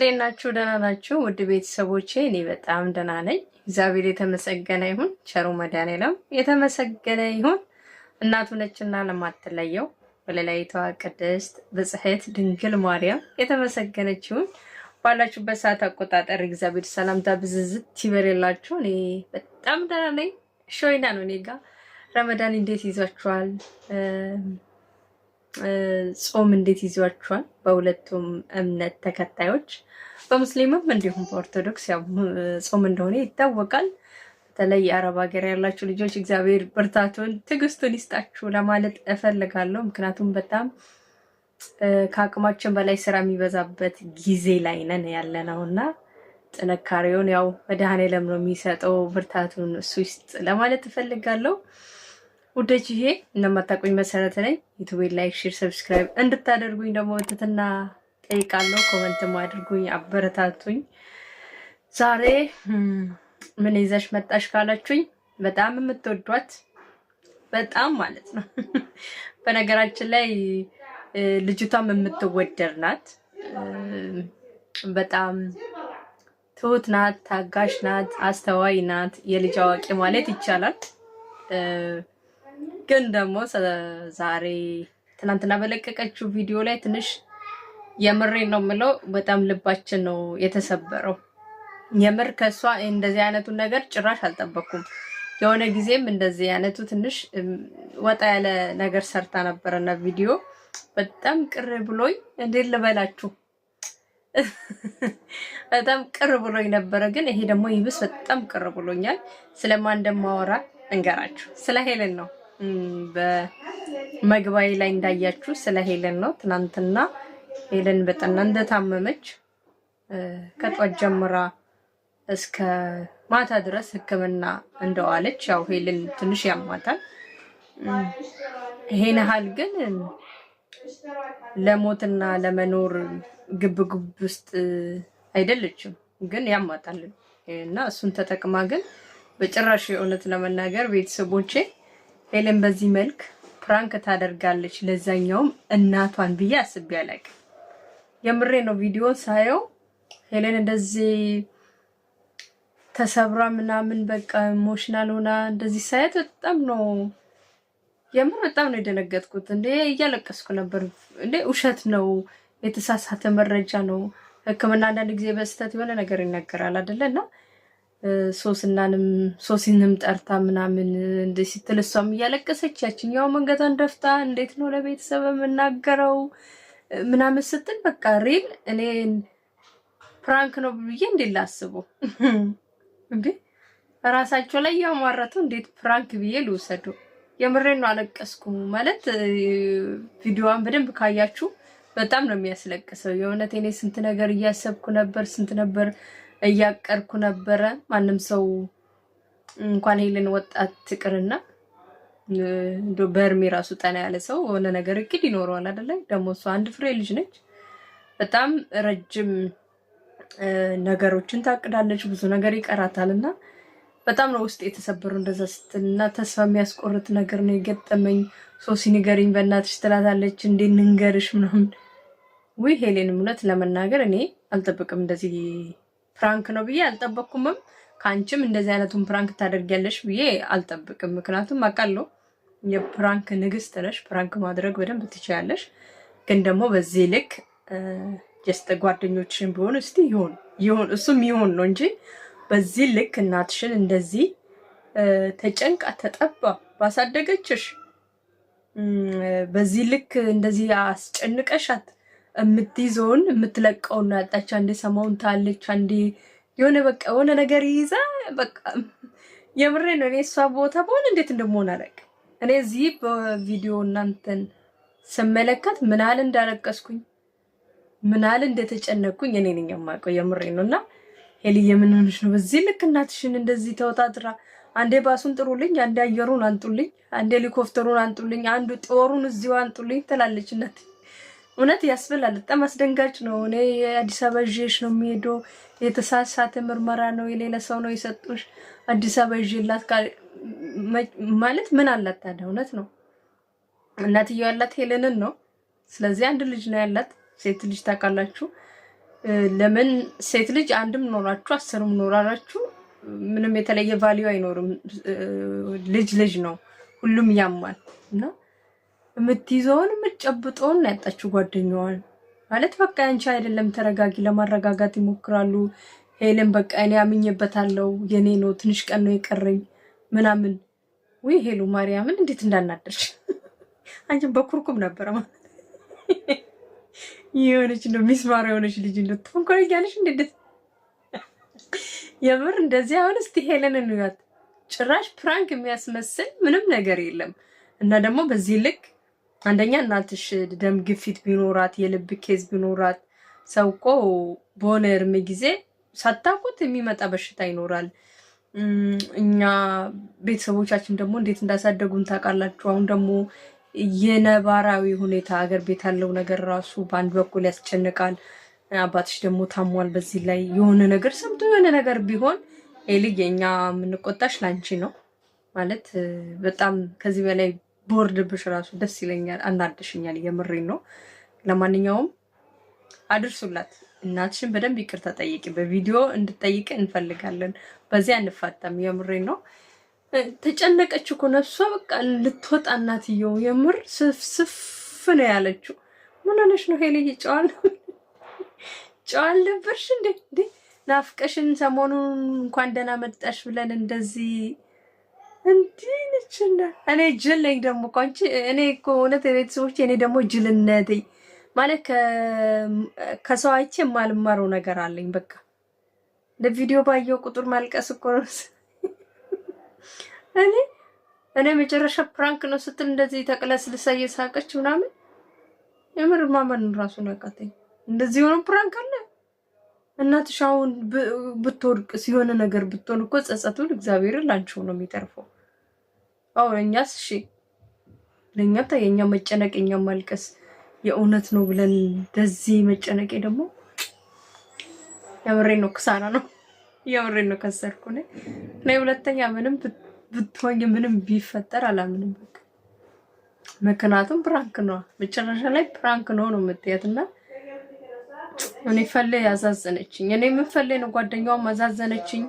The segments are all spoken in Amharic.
እንዴት ናችሁ? ደህና ናችሁ? ውድ ቤተሰቦቼ እኔ በጣም ደህና ነኝ። እግዚአብሔር የተመሰገነ ይሁን። ቸሩ መድኃኔዓለም የተመሰገነ ይሁን። እናቱ ነችና ለማትለየው ወለላይቷ ቅድስት ብጽሕት ድንግል ማርያም የተመሰገነች ይሁን። ባላችሁበት ሰዓት አቆጣጠር እግዚአብሔር ሰላምታ ብዝዝት ይበልላችሁ። እኔ በጣም ደህና ነኝ። ሾይና ነው እኔ ጋር። ረመዳን እንዴት ይዟችኋል? ጾም እንዴት ይዟችኋል? በሁለቱም እምነት ተከታዮች በሙስሊምም እንዲሁም በኦርቶዶክስ ያው ጾም እንደሆነ ይታወቃል። በተለይ የአረብ ሀገር ያላችሁ ልጆች እግዚአብሔር ብርታቱን ትዕግስቱን ይስጣችሁ ለማለት እፈልጋለሁ። ምክንያቱም በጣም ከአቅማችን በላይ ስራ የሚበዛበት ጊዜ ላይ ነን ያለነውና ጥንካሬውን ያው መድኃኔዓለም ነው የሚሰጠው፣ ብርታቱን እሱ ይስጥ ለማለት እፈልጋለሁ። ውደጅዬ እንደማታውቁኝ መሰረት ነኝ። ዩቲዩብ ላይክ፣ ሼር፣ ሰብስክራይብ እንድታደርጉኝ ደግሞ በትህትና ጠይቃለሁ። ኮሜንትም አድርጉኝ፣ አበረታቱኝ። ዛሬ ምን ይዘሽ መጣሽ ካላችሁኝ በጣም የምትወዷት በጣም ማለት ነው። በነገራችን ላይ ልጅቷም የምትወደድ ናት። በጣም ትሁት ናት፣ ታጋሽ ናት፣ አስተዋይ ናት። የልጅ አዋቂ ማለት ይቻላል። ግን ደግሞ ዛሬ ትናንትና በለቀቀችው ቪዲዮ ላይ ትንሽ የምሬን ነው የምለው፣ በጣም ልባችን ነው የተሰበረው። የምር ከሷ እንደዚህ አይነቱን ነገር ጭራሽ አልጠበኩም። የሆነ ጊዜም እንደዚህ አይነቱ ትንሽ ወጣ ያለ ነገር ሰርታ ነበረና ቪዲዮ በጣም ቅር ብሎኝ እንዴት ልበላችሁ፣ በጣም ቅር ብሎኝ ነበረ። ግን ይሄ ደግሞ ይብስ በጣም ቅር ብሎኛል። ስለማን እንደማወራ እንገራችሁ። ስለ ሄለን ነው። በመግባይ ላይ እንዳያችሁ ስለ ሄለን ነው። ትናንትና ሄለን በጠና እንደታመመች ከጧት ጀምራ እስከ ማታ ድረስ ሕክምና እንደዋለች ያው ሄለን ትንሽ ያማታል። ይሄን ያህል ግን ለሞትና ለመኖር ግብግብ ውስጥ አይደለችም፣ ግን ያማታል እና እሱን ተጠቅማ ግን በጭራሽ የእውነት ለመናገር ቤተሰቦቼ ሄለን በዚህ መልክ ፕራንክ ታደርጋለች፣ ለዛኛውም እናቷን ብዬ አስቤ አላውቅም። የምሬ ነው። ቪዲዮ ሳየው ሄለን እንደዚህ ተሰብራ ምናምን በቃ ኢሞሽናል ሆና እንደዚህ ሳያት በጣም ነው የምር በጣም ነው የደነገጥኩት። እንዴ እያለቀስኩ ነበር። እንዴ ውሸት ነው፣ የተሳሳተ መረጃ ነው። ሕክምና አንዳንድ ጊዜ በስተት የሆነ ነገር ይነገራል አይደለና ሶሲንም ጠርታ ምናምን እንደ ስትል እሷም እያለቀሰች ያችኛው መንገቷን ደፍታ እንዴት ነው ለቤተሰብ የምናገረው ምናምን ስትል በቃ ሪል እኔ ፕራንክ ነው ብዬ እንዴት ላስበው እንዴ ራሳቸው ላይ ያሟረቱ እንዴት ፕራንክ ብዬ ልውሰዱ? የምሬን ነው። አለቀስኩ ማለት ቪዲዮዋን በደንብ ካያችሁ በጣም ነው የሚያስለቅሰው። የእውነት እኔ ስንት ነገር እያሰብኩ ነበር፣ ስንት ነበር እያቀርኩ ነበረ። ማንም ሰው እንኳን ሄለን ወጣት ትቅርና እንዶ በእርሜ ራሱ ጠና ያለ ሰው የሆነ ነገር እቅድ ይኖረዋል አይደለ? ደግሞ እሷ አንድ ፍሬ ልጅ ነች። በጣም ረጅም ነገሮችን ታቅዳለች፣ ብዙ ነገር ይቀራታልና በጣም ነው ውስጥ የተሰበረው እንደዛ ስትልና ተስፋ የሚያስቆርጥ ነገር ነው የገጠመኝ። ሶሲ ንገሪኝ በእናትሽ ትላታለች። እንዴት ንንገርሽ ምናምን። ወይ ሄለን እውነት ለመናገር እኔ አልጠብቅም እንደዚህ ፕራንክ ነው ብዬ አልጠበቅኩምም። ካንቺም እንደዚህ አይነቱን ፕራንክ ታደርጊያለሽ ብዬ አልጠብቅም። ምክንያቱም አውቃለሁ የፕራንክ ንግስት ነሽ፣ ፕራንክ ማድረግ በደንብ ትችያለሽ። ግን ደግሞ በዚህ ልክ ጀስት ጓደኞችሽን ቢሆን እስቲ ይሁን እሱም ይሁን ነው እንጂ በዚህ ልክ እናትሽን እንደዚህ ተጨንቃ ተጠባ ባሳደገችሽ በዚህ ልክ እንደዚህ አስጨንቀሻት የምትይዘውን የምትለቀውና ያጣች አንዴ ሰማውን ታለች፣ አንዴ የሆነ በቃ የሆነ ነገር ይይዛ በቃ የምሬ ነው። እኔ እሷ ቦታ በሆነ እንዴት እንደምሆን አላውቅም። እኔ እዚህ በቪዲዮ እናንተን ስመለከት ምን ያህል እንዳለቀስኩኝ ምን ያህል እንደተጨነቅኩኝ እኔ ነኝ የማውቀው። የምሬ ነውና ሄልዬ ምን ሆነሽ ነው በዚህ ልክ እናትሽን እንደዚህ ተወጣጥራ? አንዴ ባሱን ጥሩልኝ፣ አንዴ አየሩን አንጡልኝ፣ አንዴ ሄሊኮፕተሩን አንጡልኝ፣ አንዱ ጦሩን እዚሁ አንጡልኝ ትላለች እናት። እውነት ያስብላል። በጣም አስደንጋጭ ነው። እኔ አዲስ አበባ ይዤሽ ነው የሚሄደው፣ የተሳሳተ ምርመራ ነው የሌላ ሰው ነው የሰጡሽ፣ አዲስ አበባ ይዤላት ማለት ምን አላት ታዲያ? እውነት ነው እናትየው ያላት ሄለንን ነው። ስለዚህ አንድ ልጅ ነው ያላት፣ ሴት ልጅ ታውቃላችሁ። ለምን ሴት ልጅ አንድም ኖራችሁ 10ም ኖራችሁ ምንም የተለየ ቫልዩ አይኖርም። ልጅ ነው፣ ሁሉም ያማል። እና የምትይዘውን የምትጨብጠውን ያጣችሁ ጓደኛዋን ማለት በቃ አንቺ አይደለም ተረጋጊ። ለማረጋጋት ይሞክራሉ። ሄለን በቃ እኔ አምኜበታለሁ የኔ ነው ትንሽ ቀን ነው የቀረኝ ምናምን። ወይ ሄሉ ማርያምን እንዴት እንዳናደርሽ አንቺን በኩርኩም ነበረ ማለት የሆነች ነው ሚስማር የሆነች ልጅ ነው ተንኮለኛለሽ እንዴ? የምር እንደዚህ አሁን እስቲ ሄለንን እንያት። ጭራሽ ፕራንክ የሚያስመስል ምንም ነገር የለም። እና ደግሞ በዚህ ልክ አንደኛ እናትሽ ደም ግፊት ቢኖራት የልብ ኬዝ ቢኖራት ሰው እኮ በሆነ እድሜ ጊዜ ሳታውቁት የሚመጣ በሽታ ይኖራል። እኛ ቤተሰቦቻችን ደግሞ እንዴት እንዳሳደጉን ታውቃላችሁ። አሁን ደግሞ የነባራዊ ሁኔታ ሀገር ቤት ያለው ነገር ራሱ በአንድ በኩል ያስጨንቃል። አባትሽ ደግሞ ታሟል። በዚህ ላይ የሆነ ነገር ሰምቶ የሆነ ነገር ቢሆን ልጅ የኛ የምንቆጣሽ ላንቺ ነው ማለት በጣም ከዚህ በላይ ቦርድብሽ ራሱ ደስ ይለኛል። አናድሽኛል። የምሬን ነው። ለማንኛውም አድርሱላት። እናትሽን በደንብ ይቅርታ ጠይቂ። በቪዲዮ እንድጠይቅ እንፈልጋለን። በዚህ አንፋታም። የምሬን ነው። ተጨነቀች እኮ ነፍሷ በቃ ልትወጣ እናትየው የምር ስፍስፍ ነው ያለችው። ምን ሆነሽ ነው ሄሌ? ጨዋል ነበርሽ እንዴ? ናፍቀሽን ሰሞኑን እንኳን ደህና መጣሽ ብለን እንደዚህ እንዲህ ነችና እኔ ጅል ነኝ ደግሞ እኮ አንቺ። እኔ እኮ እውነት ቤተሰቦቼ እኔ ደግሞ ጅልነቴ ማለት ከሰው አይቼ የማልማረው ነገር አለኝ። በቃ ለቪዲዮ ባየው ቁጥር ማልቀስ እኮ ነው። እኔ መጨረሻ ፕራንክ ነው ስትል እንደዚህ ተቅለስልሳ እየሳቀች ምናምን የምር ማመን ራሱ ነው ያቃተኝ። እንደዚህ ሆኖ ፕራንክ አለ። እናትሽ አሁን ብትወድቅ ሲሆነ ነገር ብትሆን እኮ ጸጸቱን እግዚአብሔርን ላንቺው ነው የሚተርፈው። አዎ እኛስ እሺ ለኛ ታየኛ መጨነቅ የኛ ማልቀስ የእውነት ነው ብለን እንደዚህ መጨነቄ ደግሞ የምሬን ነው። ክሳራ ነው። የምሬን ነው። ከሰርኩ ነኝ ሁለተኛ ምንም ብትሆኝ ምንም ቢፈጠር አላምንም። በቃ ምክንያቱም ፕራንክ ነው። መጨረሻ ላይ ፕራንክ ነው የምትያትና እኔ ፈለ ያዛዘነችኝ እኔ ምን ፈለ ነው ጓደኛዋ ማዛዘነችኝ፣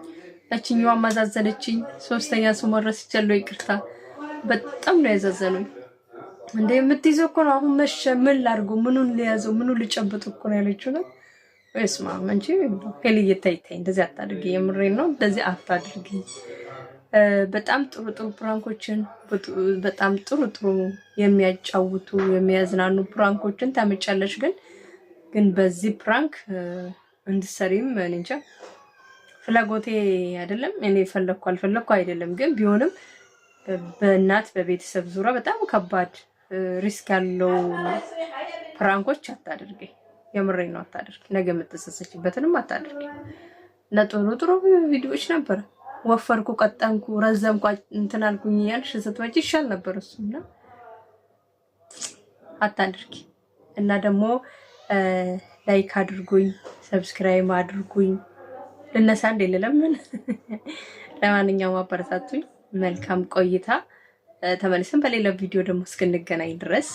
እቺኛዋ ማዛዘነችኝ። ሶስተኛ ሰው መረስ ይችላል። ይቅርታ በጣም ነው ያዛዘኑኝ። እንደ የምትይዘው እኮ ነው አሁን መሸ ምን ላድርገው ምኑን ሊያዘው ምኑን ልጨብጥ እኮ ነው ያለችው ነው። ወይስማ አንቺ ሄልዬ ታይታይ እንደዚህ አታድርጊ። የምሬን ነው። እንደዚህ አታድርጊ። በጣም ጥሩ ፕራንኮችን በጣም ጥሩ የሚያጫውቱ የሚያዝናኑ ፕራንኮችን ታመጫለሽ። ግን በዚህ ፕራንክ እንድትሰሪም እንጃ ፍላጎቴ አይደለም። እኔ ፈለኩ አልፈለኩ አይደለም። ግን ቢሆንም በእናት በቤተሰብ ዙሪያ በጣም ከባድ ሪስክ ያለው ፕራንኮች አታድርጊ። የምሬን ነው። አታድርጊ። ነገ የምትሰሰችበትንም አታድርጊ። ለጥሩ ቪዲዮዎች ነበር። ወፈርኩ፣ ቀጠንኩ፣ ረዘምኩ እንትን አልኩኝ ያልሽ ስትመጪ ይሻል ነበር እሱና አታድርጊ። እና ደግሞ ላይክ አድርጉኝ፣ ሰብስክራይብ አድርጉኝ። ልነሳ እንደ ለምን ለማንኛውም አበረታቱኝ። መልካም ቆይታ። ተመልሰን በሌላ ቪዲዮ ደግሞ እስክንገናኝ ድረስ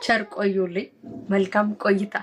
ቸር ቆዩልኝ። መልካም ቆይታ።